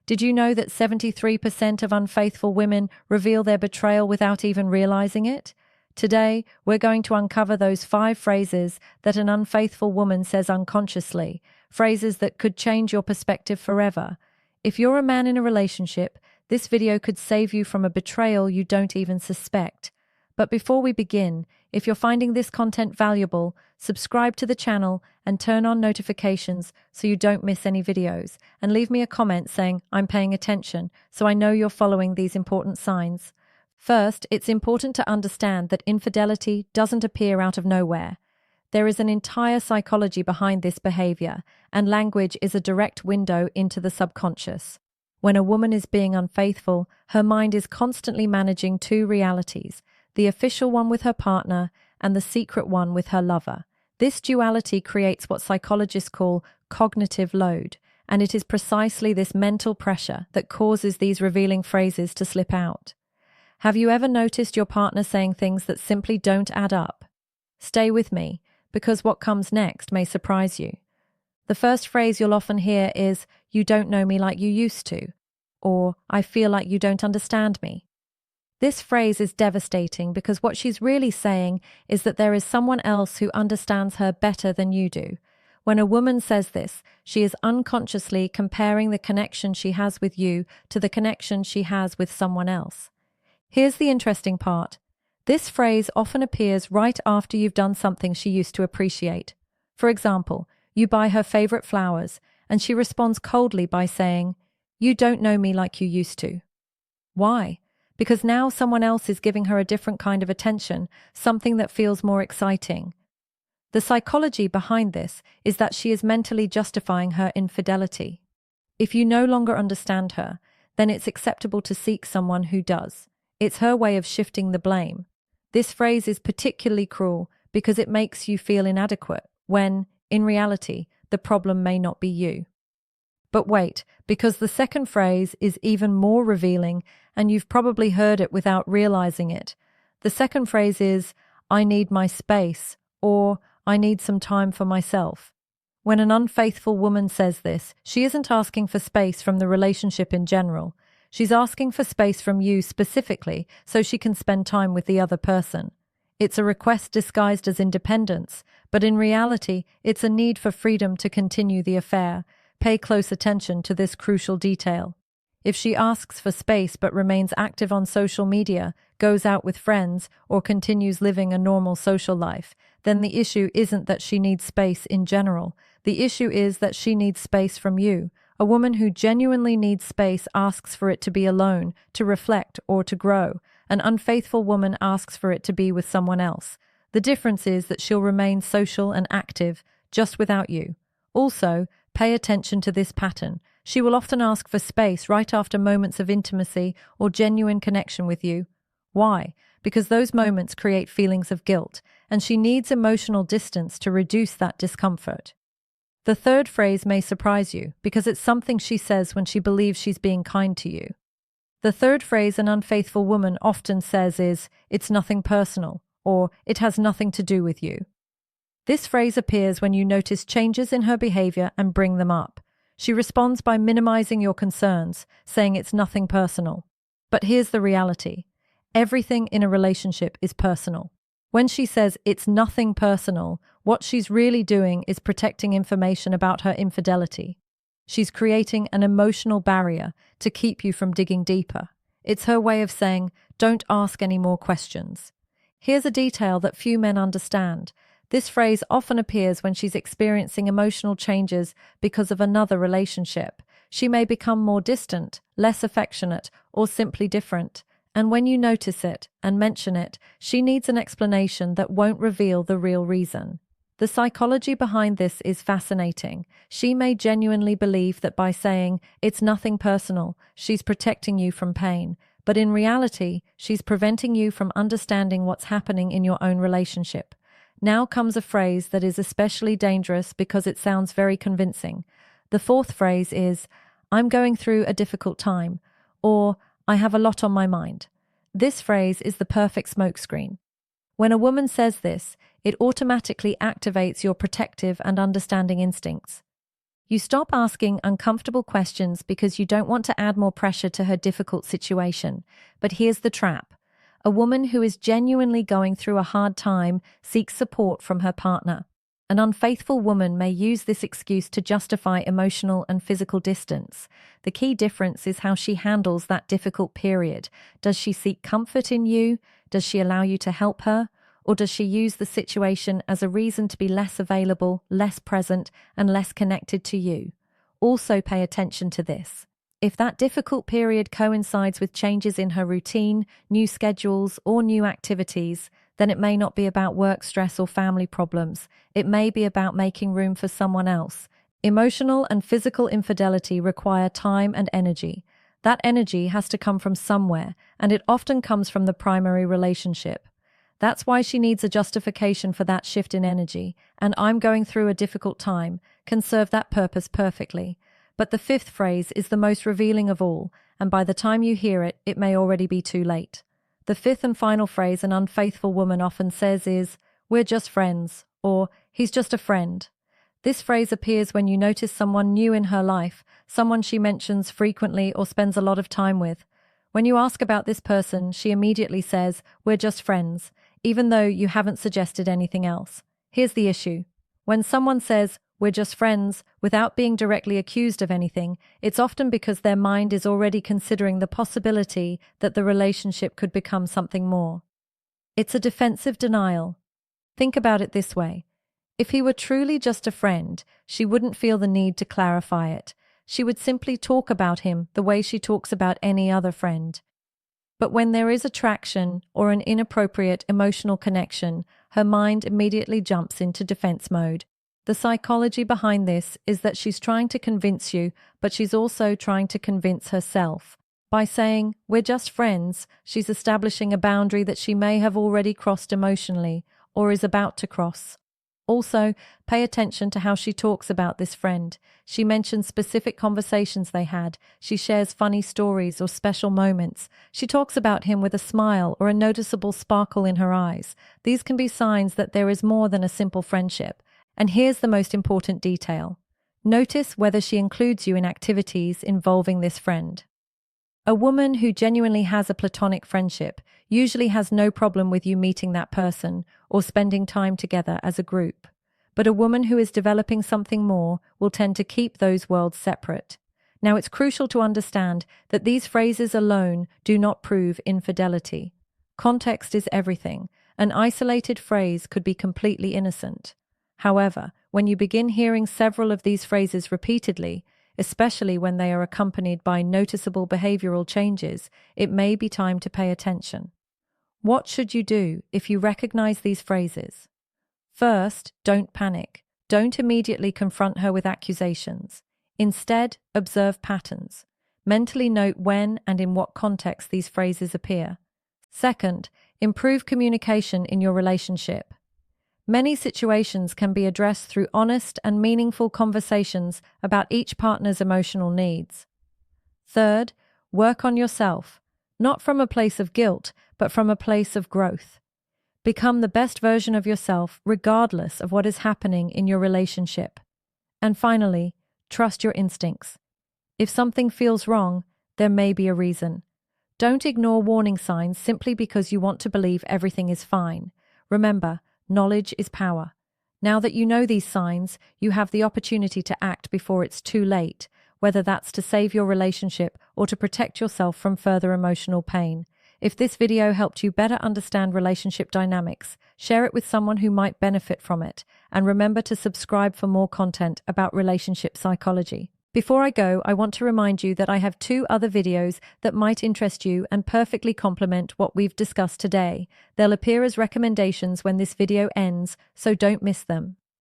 Did you know that 73% of unfaithful women reveal their betrayal without even realizing it? Today, we're going to uncover those 5 phrases that an unfaithful woman says unconsciously, phrases that could change your perspective forever. If you're a man in a relationship, this video could save you from a betrayal you don't even suspect. But before we begin, if you're finding this content valuable, subscribe to the channel and turn on notifications so you don't miss any videos. And leave me a comment saying, "I'm paying attention," so I know you're following these important signs. First, it's important to understand that infidelity doesn't appear out of nowhere. There is an entire psychology behind this behavior, and language is a direct window into the subconscious. When a woman is being unfaithful, her mind is constantly managing 2 realities, the official one with her partner and the secret one with her lover. This duality creates what psychologists call cognitive load, and it is precisely this mental pressure that causes these revealing phrases to slip out. Have you ever noticed your partner saying things that simply don't add up? Stay with me, because what comes next may surprise you. The first phrase you'll often hear is, "You don't know me like you used to," or "I feel like you don't understand me." This phrase is devastating because what she's really saying is that there is someone else who understands her better than you do. When a woman says this, she is unconsciously comparing the connection she has with you to the connection she has with someone else. Here's the interesting part. This phrase often appears right after you've done something she used to appreciate. For example, you buy her favorite flowers, and she responds coldly by saying, "You don't know me like you used to." Why? Because now someone else is giving her a different kind of attention, something that feels more exciting. The psychology behind this is that she is mentally justifying her infidelity. If you no longer understand her, then it's acceptable to seek someone who does. It's her way of shifting the blame. This phrase is particularly cruel because it makes you feel inadequate when, in reality, the problem may not be you. But wait, because the second phrase is even more revealing, and you've probably heard it without realizing it. The second phrase is, "I need my space," or "I need some time for myself." When an unfaithful woman says this, she isn't asking for space from the relationship in general. She's asking for space from you specifically so she can spend time with the other person. It's a request disguised as independence, but in reality, it's a need for freedom to continue the affair. Pay close attention to this crucial detail. If she asks for space but remains active on social media, goes out with friends, or continues living a normal social life, then the issue isn't that she needs space in general. The issue is that she needs space from you. A woman who genuinely needs space asks for it to be alone, to reflect, or to grow. An unfaithful woman asks for it to be with someone else. The difference is that she'll remain social and active, just without you. Also, pay attention to this pattern. She will often ask for space right after moments of intimacy or genuine connection with you. Why? Because those moments create feelings of guilt, and she needs emotional distance to reduce that discomfort. The third phrase may surprise you because it's something she says when she believes she's being kind to you. The third phrase an unfaithful woman often says is, "It's nothing personal," or "It has nothing to do with you." This phrase appears when you notice changes in her behavior and bring them up. She responds by minimizing your concerns, saying it's nothing personal. But here's the reality. Everything in a relationship is personal. When she says it's nothing personal, what she's really doing is protecting information about her infidelity. She's creating an emotional barrier to keep you from digging deeper. It's her way of saying, "Don't ask any more questions." Here's a detail that few men understand. This phrase often appears when she's experiencing emotional changes because of another relationship. She may become more distant, less affectionate, or simply different. And when you notice it and mention it, she needs an explanation that won't reveal the real reason. The psychology behind this is fascinating. She may genuinely believe that by saying, "It's nothing personal," she's protecting you from pain. But in reality, she's preventing you from understanding what's happening in your own relationship. Now comes a phrase that is especially dangerous because it sounds very convincing. The fourth phrase is, "I'm going through a difficult time," or "I have a lot on my mind." This phrase is the perfect smokescreen. When a woman says this, it automatically activates your protective and understanding instincts. You stop asking uncomfortable questions because you don't want to add more pressure to her difficult situation. But here's the trap. A woman who is genuinely going through a hard time seeks support from her partner. An unfaithful woman may use this excuse to justify emotional and physical distance. The key difference is how she handles that difficult period. Does she seek comfort in you? Does she allow you to help her? Or does she use the situation as a reason to be less available, less present, and less connected to you? Also pay attention to this. If that difficult period coincides with changes in her routine, new schedules, or new activities, then it may not be about work stress or family problems. It may be about making room for someone else. Emotional and physical infidelity require time and energy. That energy has to come from somewhere, and it often comes from the primary relationship. That's why she needs a justification for that shift in energy, and "I'm going through a difficult time" can serve that purpose perfectly. But the fifth phrase is the most revealing of all, and by the time you hear it, it may already be too late. The fifth and final phrase an unfaithful woman often says is, "We're just friends," or "He's just a friend." This phrase appears when you notice someone new in her life, someone she mentions frequently or spends a lot of time with. When you ask about this person, she immediately says, "We're just friends," even though you haven't suggested anything else. Here's the issue. When someone says, "We're just friends," without being directly accused of anything, it's often because their mind is already considering the possibility that the relationship could become something more. It's a defensive denial. Think about it this way. If he were truly just a friend, she wouldn't feel the need to clarify it. She would simply talk about him the way she talks about any other friend. But when there is attraction or an inappropriate emotional connection, her mind immediately jumps into defense mode. The psychology behind this is that she's trying to convince you, but she's also trying to convince herself. By saying, "We're just friends," she's establishing a boundary that she may have already crossed emotionally or is about to cross. Also, pay attention to how she talks about this friend. She mentions specific conversations they had. She shares funny stories or special moments. She talks about him with a smile or a noticeable sparkle in her eyes. These can be signs that there is more than a simple friendship. And here's the most important detail. Notice whether she includes you in activities involving this friend. A woman who genuinely has a platonic friendship usually has no problem with you meeting that person or spending time together as a group. But a woman who is developing something more will tend to keep those worlds separate. Now, it's crucial to understand that these phrases alone do not prove infidelity. Context is everything. An isolated phrase could be completely innocent. However, when you begin hearing several of these phrases repeatedly, especially when they are accompanied by noticeable behavioral changes, it may be time to pay attention. What should you do if you recognize these phrases? First, don't panic. Don't immediately confront her with accusations. Instead, observe patterns. Mentally note when and in what context these phrases appear. Second, improve communication in your relationship. Many situations can be addressed through honest and meaningful conversations about each partner's emotional needs. Third, work on yourself, not from a place of guilt, but from a place of growth. Become the best version of yourself, regardless of what is happening in your relationship. And finally, trust your instincts. If something feels wrong, there may be a reason. Don't ignore warning signs simply because you want to believe everything is fine. Remember, knowledge is power. Now that you know these signs, you have the opportunity to act before it's too late, whether that's to save your relationship or to protect yourself from further emotional pain. If this video helped you better understand relationship dynamics, share it with someone who might benefit from it, and remember to subscribe for more content about relationship psychology. Before I go, I want to remind you that I have 2 other videos that might interest you and perfectly complement what we've discussed today. They'll appear as recommendations when this video ends, so don't miss them.